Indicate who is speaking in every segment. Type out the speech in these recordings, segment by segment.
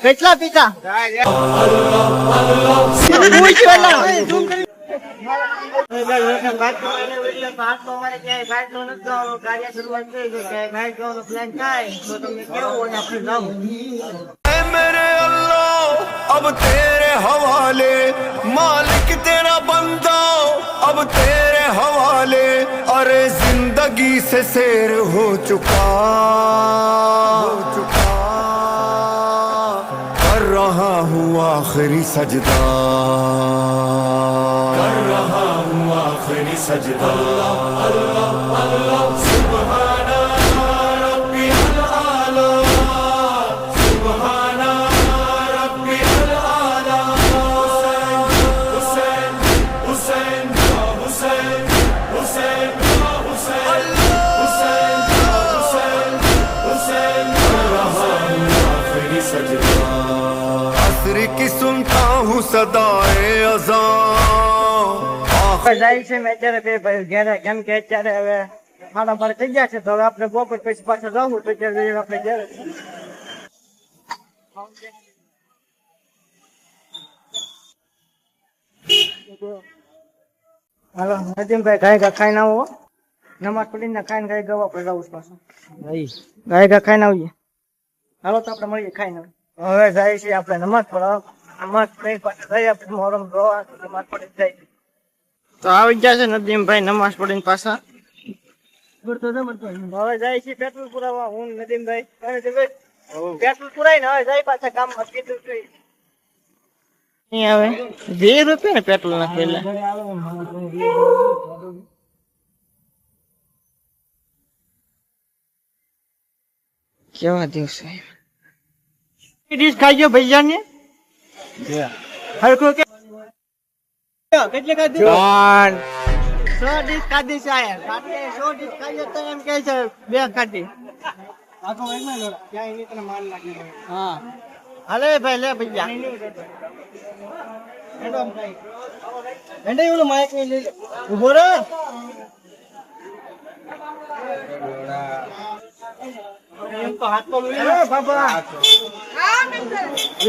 Speaker 1: કેટલા પીતા
Speaker 2: मेरे अल्लाह अब तेरे हवाले मालिक तेरा बंदा अब तेरे हवाले अरे जिंदगी से सैर हो चुका कर रहा हूँ आखिरी सजदा कर रहा हूँ आखिरी सजदा अल्लाह अल्लाह सुभान रब्बी आला सुभान रब्बी आला हुसैन हुसैन हुसैन हुसैन हुसैन हुसैन हुसैन हुसैन कर रहा हूँ आखिरी सजदा असर की सुनता हूँ सदाए अज़ान
Speaker 1: જાય છે મેં અત્યારે બે ભાઈ ઘેરે કેમ કે અત્યારે હવે ખાડા બાર થઈ ગયા છે તો હવે આપણે બપોર પછી પાછા જવું તો ત્યારે આપણે ઘેરે હાલો નદીમભાઈ ગાય ગા ખાઈને આવો નમાઝ પડીને ખાઈને ગાય ગવા આપણે જવું પાછું ગાય ગા ખાઈને આવીએ હાલો તો આપણે મળીએ ખાઈને હવે જાય છે આપણે નમાઝ પડાવ નમાઝ કઈ પાછા જાય આપણે મોરમ જોવા નમાઝ પડી જાય તો આવી ગયા છે નદીમભાઈ નમાઝ પડીને પાછા હવે જાય છે પેટ્રોલ પુરાવા હું નદીમભાઈ પેટ્રોલ પુરાય ને હવે જાય પાછા કામ કીધું હવે 2 રૂપિયા ને પેટ્રોલ ના પેલા કેવા દિવસો ડીશ ખાઈ ગયો ભૈયા ને હરખો કે કેટલે ખાધી 100 ડીશ ખાધી છે આયા રાતે 100 ડીશ ખાઈ તો એમ કહે છે 2 ખાધી આખો વઈમાં લો ક્યાં એની તને માર લાગી હા હાલે ભાઈ લે ભૈયા એડો ભાઈ એન્ડે ઓલો માઈક ને લે ઉભો રે એમ તો હાથ તો લે બાબા હા મિત્ર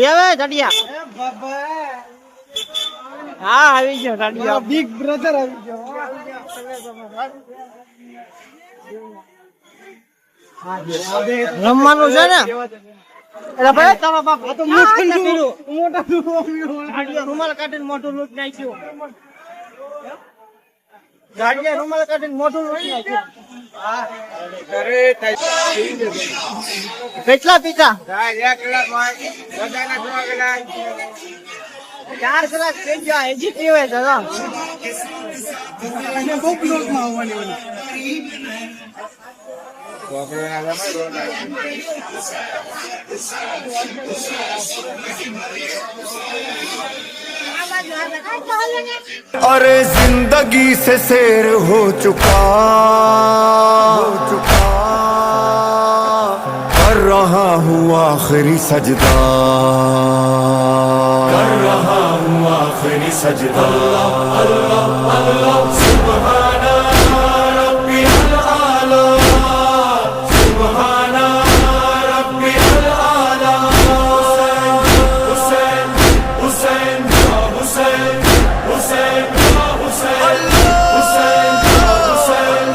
Speaker 1: લે જડિયા એ બાબા હા આવી ગયો રાડિયો બિગ બ્રધર આવી ગયો રમવાનું છે ને એટલે ભાઈ તારો બાપ આ તો મોટા રૂમાલ કાઢીને મોટું લૂટ નાખ્યું ગાડીએ રૂમાલ કાઢીને મોટું લૂટ નાખ્યું કેટલા પીતા 1 કલાક 4 કલાક થઈ ગયા હજી પીવે દાદા બહુ પ્લોટમાં આવવાની
Speaker 2: अरे जिंदगी से सैर हो चुका कर रहा हूँ आखिरी सजदा कर रहा हूँ आखिरी सजदा अल्लाह अल्लाह सुभान रब्बी आला सुभान रब्बी आला हुसैन हुसैन हुसैन हुसैन हुसैन हुसैन हुसैन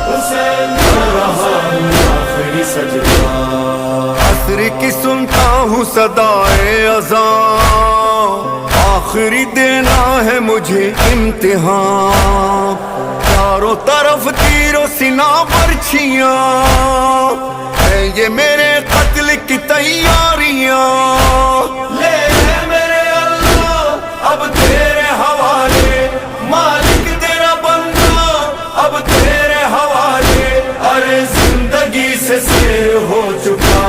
Speaker 2: हुसैन कर रहा हूँ आखिरी सजदा असर की सुनता हूँ सदाए अज़ान आखिरी देना है मुझे इम्तिहान चारों तरफ तीरों सिना बर्छियां है ये मेरे कत्ल की तैयारियां ले मेरे अल्लाह अब तेरे हवाले मालिक तेरा बंदा अब तेरे हवाले अरे जिंदगी से सैर हो चुका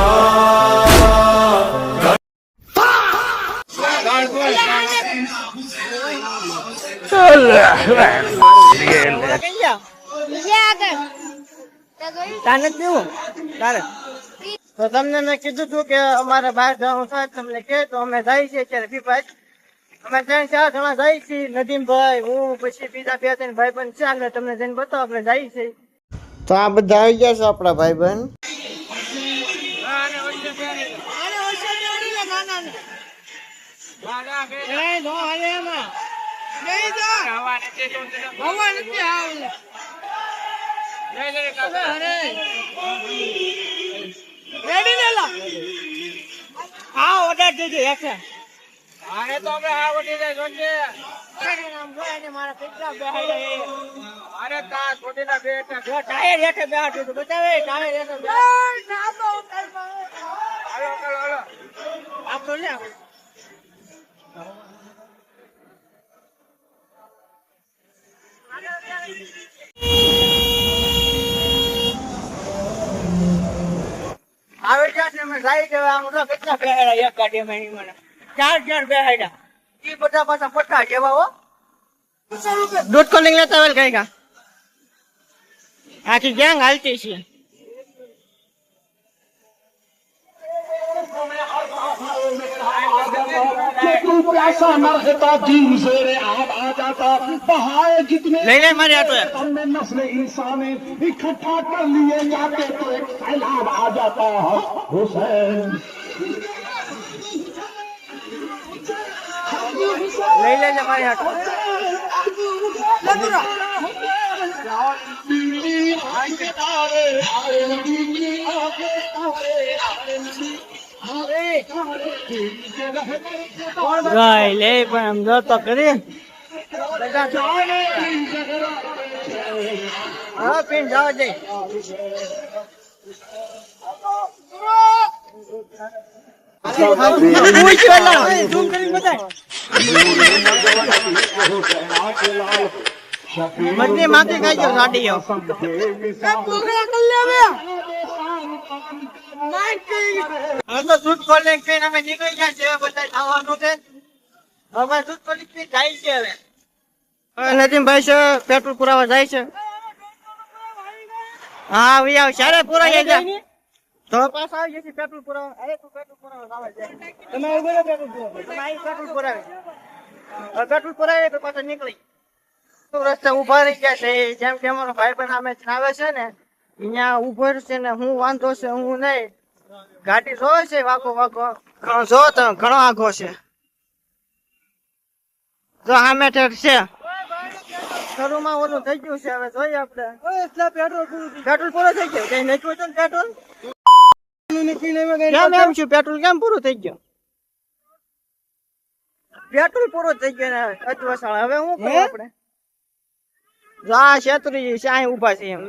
Speaker 1: તો તમને મેં કીધું હતું કે અમારે બહાર જવાનું થાય તમને કે તો અમે જાય છે અત્યારે પીપાજ અમે 3-4 જણા જાય છીએ નદીમભાઈ હું પછી બીજા 2-3 ભાઈ પણ છે એટલે તમને જઈને બતાવો આપણે જાય છે તો આ બધા આવી ગયા છે આપણા ભાઈબંધ. આવે ત્યાં છે અમે જાય છે આમ તો કેટલા બેહાડા એક ગાડીમાં એની મને 4 બેહાડા ઈ બધા પાછા પટ્ટા જેવા હો. દૂધ કોલિંગ લેતા વેલ કઈ કા આખી ગેંગ હાલતી છે.
Speaker 3: प्यासा न रहता दिन जेरे आब आ जाता बहाए जितने
Speaker 1: લઈ લે મારી આટો
Speaker 3: हमने नस्ल इंसान इकट्ठा कर लिए जाते तो एक सैलाब आ जाता हुसैन
Speaker 1: લઈ લેજે મારી આટો. ગાય લે પણ આમ જો તો કરી હા પીન જાવ જઈ મતની માથે ખાઈ ગયો ગાડીઓ તો દૂધ કોલિંગ પીને અમે નીકળી ગયા છે બધા ખાવાનું છે. હવે દૂધ કોલિંગ પી જાય છે હવે નદીમભાઈ છે પેટ્રોલ પુરાવા જાય છે. હા આવી આવ સારે પુરાઈ જાય તો પાછા આવી જશે પેટ્રોલ પુરાવા. અરે તું પેટ્રોલ પુરાવા આવે છે તમે ઉભો રહો પેટ્રોલ પુરાવા તમે અહીં પેટ્રોલ પુરાવે પેટ્રોલ પુરાવે તો પાછા નીકળી રસ્તા ઉભા રહી ગયા છે. જેમ કે અમારો ભાઈ પણ અમે આવે છે ને અહીંયા ઉભો છે ને હું વાંધો છે હું નહીં ગાડી જોવે છે વાકો વાકો જો તો ઘણો આઘો છે જો સામે ઠેર છે શરૂમાં ઓલું થઈ ગયું છે. હવે જોઈએ આપણે પેટ્રોલ પૂરો થઈ ગયો કઈ નાખ્યું છે ને પેટ્રોલ કેમ એમ છું પેટ્રોલ કેમ પૂરું થઈ ગયું પેટ્રોલ પૂરો થઈ ગયો ને અજવાસાળ હવે શું કરું આપણે જા છેતરી છે અહીં ઉભા છે એમ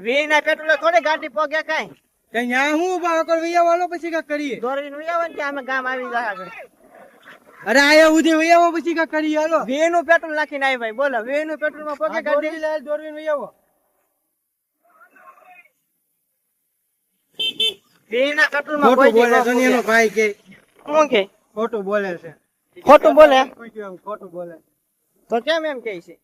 Speaker 1: વી ના પેટ્રોલ થોડી ગાડી પોગે કઈ દોરી નું કે અમે ગામ આવી જાય આગળ.
Speaker 4: અરે આયા ઉધી વૈયાવો પછી કા કરી હાલો
Speaker 1: વી નું પેટ્રોલ નાખીને આવી ભાઈ બોલો વી નું પેટ્રોલ માં પોગે ગાડી
Speaker 4: દોરવીને વૈયાવો
Speaker 1: વી ના પેટ્રોલ માં
Speaker 4: ખોટું
Speaker 1: કોઈ
Speaker 4: બોલે છે એનો ભાઈ કે
Speaker 1: શું કે
Speaker 4: ખોટું બોલે છે
Speaker 1: ખોટું બોલે
Speaker 4: ખોટું બોલે
Speaker 1: તો કેમ એમ કે છે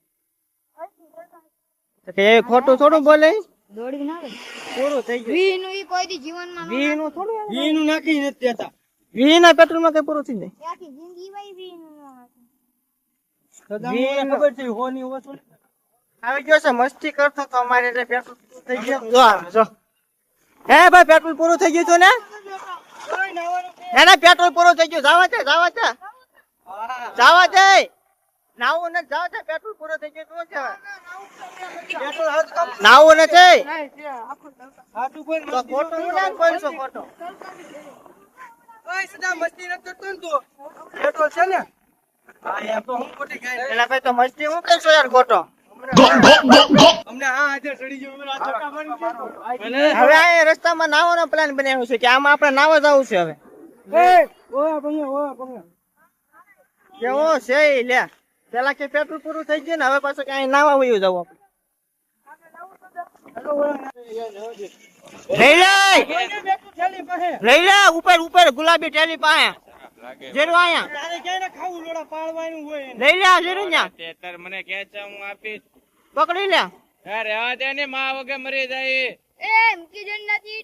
Speaker 1: તો કે એ ખોટું થોડું બોલે
Speaker 5: દોડી ના આવે
Speaker 1: પૂરું થઈ ગયું
Speaker 5: વી નું ઈ કોઈ દી જીવનમાં ન
Speaker 1: વી નું થોડું
Speaker 4: ઈનું નાખી નથી દેતા
Speaker 1: વી ના પેટ્રોલ માં કઈ પૂરું થઈ જાય
Speaker 5: આખી જિંદગી વઈ વી નું ન આવે
Speaker 4: તો તમને ખબર છે હોની વસ્તુ
Speaker 1: આવી ગયો છે મસ્તી કરતો તો અમારે એટલે પેટ્રોલ પૂરું થઈ ગયું જો આવે, જો હે ભાઈ પેટ્રોલ પૂરું થઈ ગયું તું ને એને પેટ્રોલ પૂરું થઈ ગયું જાવા છે નાવું ને જાવ છે પેટ્રોલ પૂરું થઈ ગયું શું છે પેટ્રોલ નાવું નથી
Speaker 4: હાથું કોઈ
Speaker 1: તો ખોટું હું ના બોલ છો ખોટો
Speaker 4: ઓય સદા મસ્તી ન કરતો ને તું પેટ્રોલ છે ને હા યાર તો હું ખોટી ગાય
Speaker 1: એટલે ભાઈ તો મસ્તી હું કઈશો યાર ખોટો
Speaker 4: અમને આ હાથે ચડી ગયો મને આ ચક્કા મારી
Speaker 1: હવે આ રસ્તામાં નાવાનો પ્લાન બનાવ્યો છે કે આમાં આપણે નાવા જવું છે હવે
Speaker 4: ઓય ભંગા
Speaker 1: કેવો છે ઈ લે પેલા કે પેટ્રોલ પૂરું થઈ ગયું ને હવે પાછું ક્યાંય નાવા વયું જવું લઈ લે ઉપર ગુલાબી ટેલી પાસે જેરું આયા
Speaker 4: તારે ક્યાંય ના ખાવું લોડા પાળવાનું હોય એને.
Speaker 1: લઈ લે આ જેરું ન્યા
Speaker 6: તેતર મને ખેંચે હું આપીશ
Speaker 1: પકડી લે
Speaker 6: અરે રહેવા દે ને માં વગર મરી જાય
Speaker 5: એ મૂકી જણ નથી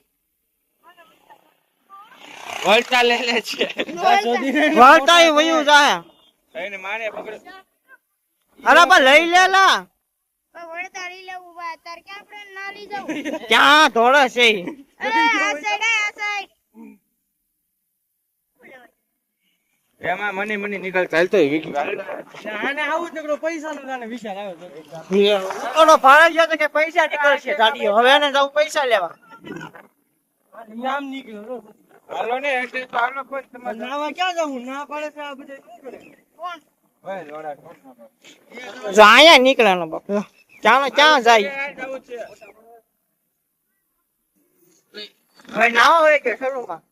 Speaker 6: વળતા લે લે છે
Speaker 1: વળતા વયું જાય
Speaker 6: એને મારે પકડ
Speaker 1: અરે બા લઈ લે લા
Speaker 5: વળતાળી લેવું બા તાર ક્યાં આપણે ના લઈ જવું
Speaker 1: ક્યાં ધોળે છે ઈ?
Speaker 5: અરે આ સાઈડ આ સાઈડ
Speaker 6: એમાં મને નીકળ ચાલતો હોય વિકી
Speaker 4: આને આવું તો પૈસા નો તને વિચાર આવ્યો
Speaker 1: ઓલો ભાડે ગયો તો કે પૈસા નીકળશે ગાડીઓ હવે એને જવું પૈસા લેવા
Speaker 4: નામ નીકળ્યો
Speaker 6: હાલો ને એટલે તો હાલો કોઈ તમારે
Speaker 4: નાવા ક્યાં જવું ના પડે તો આ બધે
Speaker 5: કોણ
Speaker 6: હોય લોડા કોણ
Speaker 1: જો અહીંયા નીકળ્યાનો બાપુ ક્યાં જાય
Speaker 6: જવું છે
Speaker 1: હવે નાવા હોય કે શરૂમાં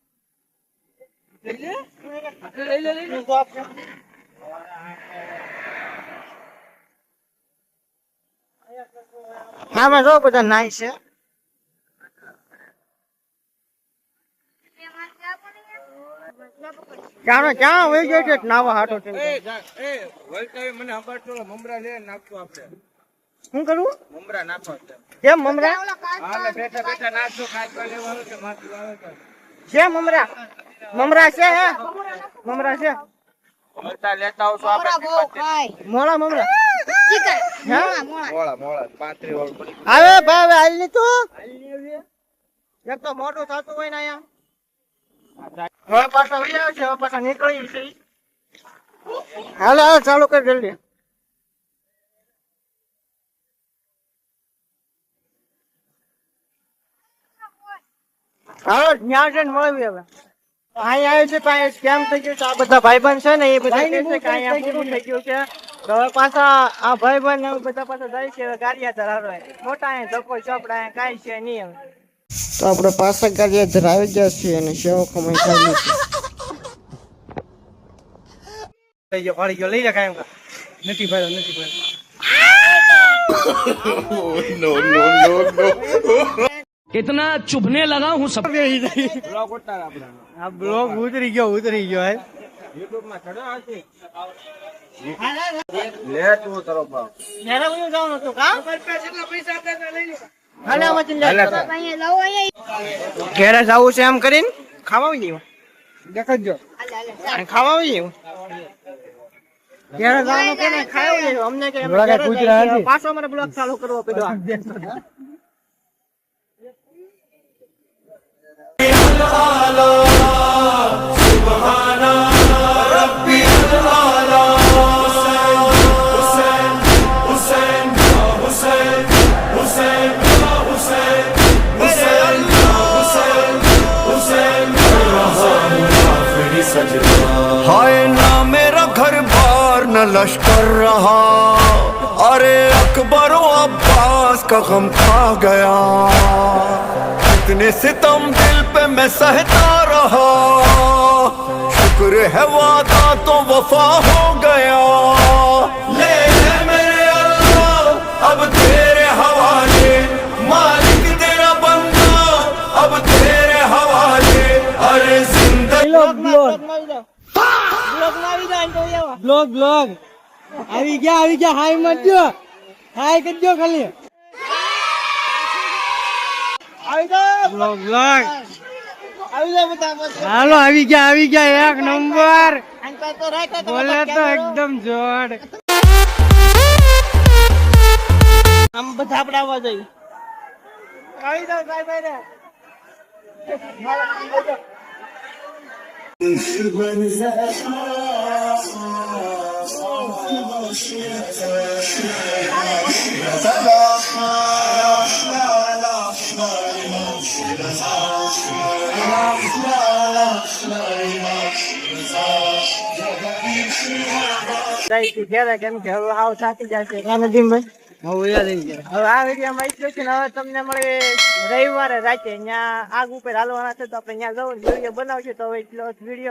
Speaker 1: આમાં જો બધા નાય છે ક્યાં હોય ગયો છે નાવા હાટો છે
Speaker 6: વલતાવી મને સંભાળતો મમરા લે નાખતો આપણે
Speaker 1: શું કરવું
Speaker 6: મમરા નાખો
Speaker 1: કેમ મમરા
Speaker 6: હાલે બેઠા બેઠા નાખજો કાચવા લેવાનું છે માથું આવે તો
Speaker 1: છે મમરા મમરા છે હે મમરા છે
Speaker 6: વલતા લેતા આવશો આપણે
Speaker 1: મોળા મમરા
Speaker 5: ચીકન
Speaker 1: હે
Speaker 6: મોળા 35 વાળું પડી
Speaker 1: આવે ભાઈ હવે હાલ ની તું એક તો મોટું થતું હોય ને અહીંયા હવે પાછા વહી આવે છે હવે પાછા નીકળી છે હાલ હાલ ચાલુ કર જલ્દી હાલો ત્યાં જઈને મળવી હવે અહીંયા આવ્યું છે તો અહીંયા સ્કેમ થઈ ગયું છે આ બધા ભાઈબંધ છે ને એ બધા કહે છે કે અહીંયા પૂરું થઈ ગયું છે તો હવે પાછા આ ભાઈબંધ ને બધા પાછા જાય છે હવે ગાડિયા ધરાવે મોટા અહીંયા ધક્કો ચોપડા અહીંયા કાંઈ છે નહીં હવે તો આપણે પાછા ગાડિયા ધરાવી ગયા છીએ અને સેવો કમાઈ કાઢી
Speaker 4: લઈ ગયો પાડી ગયો લઈ લે કાયમ નથી ભાઈ
Speaker 2: No, no, no, no.
Speaker 7: इतना चुभने लगा हूँ सब
Speaker 6: બ્લોગ ઉતાર આપણે
Speaker 4: આ બ્લોગ ઉતરી ગયો હે
Speaker 6: YouTube માં ચડ્યો હશે લે તું તારો બાપ
Speaker 1: ત્યારે બધું જવાનું હતું કા
Speaker 4: જેટલા પૈસા આપતા લઈ લે
Speaker 1: હાલે આમાં ચિંતા
Speaker 5: અહીંયા લાવો અહીંયા
Speaker 1: ઘેરે જવું છે એમ કરીને ખાવા આવી જવું
Speaker 4: દેખાડજો
Speaker 1: અને ખાવા આવી જવું ઘેરે જવાનું કે નહીં ખાવા આવી જવું અમને કે અમે ઘેરે જઈએ. પાછો અમારે બ્લોગ ચાલુ કરવો પડ્યો
Speaker 2: हाय ना मेरा घर बार न लश्कर रहा अरे अकबर अब्बास का गम खा गया इतने सितम दिल पे मैं सहता रहा शुक्र है वादा तो वफा हो गया ले मेरे अल्लाह अब तेरे हवाले मालिक तेरा बंदा अब तेरे हवाले अरे जिंदगी
Speaker 4: બ્લોગ આવી ગયા હાય મતજો હાય કરજો ખાલી બ્લોગ હાલો આવી ગયા એક નંબર બોલે તો એકદમ જોડ
Speaker 1: આમ બધા આપણે આવવા જોઈએ આવી જાવ ભાઈ રે કેમ કે હવે આવ થાકી જશે નદીમભાઈ હવે આ વિડીયોમાં એટલું છે ને હવે તમને મળે રવિવારે રાતે ત્યાં આગ ઉપર હાલવાના છે તો આપણે ત્યાં જવું વિડીયો બનાવશું તો હવે એટલો વિડીયો